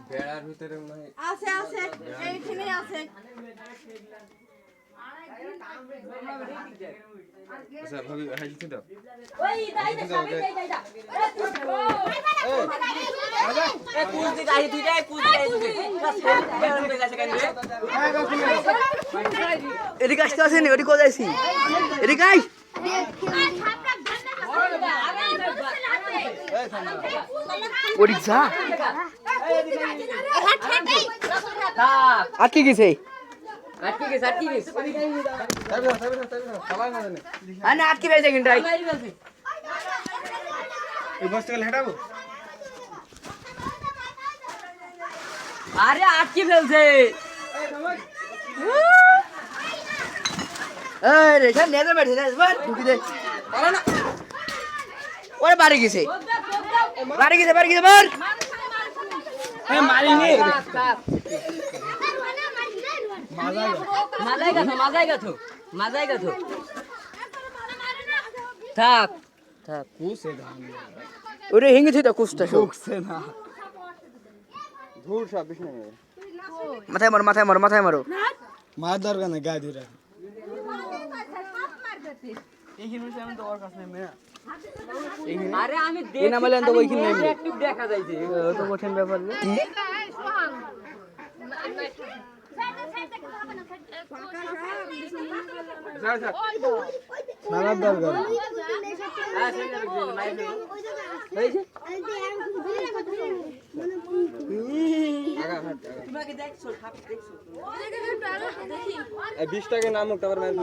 বেড়ার ভিতরে আছে আছে এইখানে আছে আচ্ছা ভাবি হাইতে দাও ওই দাইতে সামনে দাইটা এ কুল দি গাই তুই যাই কুল দি এদিকে আসতে আসেনি ওদিকে কোথায় যাইছি এদিকে আই ওদিকে যা আটকে গেছে আরে আটকে গেছে কিন্তু এই বস্তা গেল হেটাবো আরে আটকে ফেলছে এই রে সব নেজে बैठे না বল ঢুকি দে না ওরে বাড়ি গেছে বল এ মারিনি মাজাইগা তো থাক কুছে ধান ওরে হেঙ্গে থিতা কুস্তা সব কুছে না ধুর সব বিষ্ণু মাথায় মারো মার দরকার না গায়ে ধরে আরে আমি এই নামালে তো ওইখানে নেই একটু দেখা যাইছে তো কঠিন ব্যাপার কি মারার দরকার এই 20 টাকা নামক তারপর মার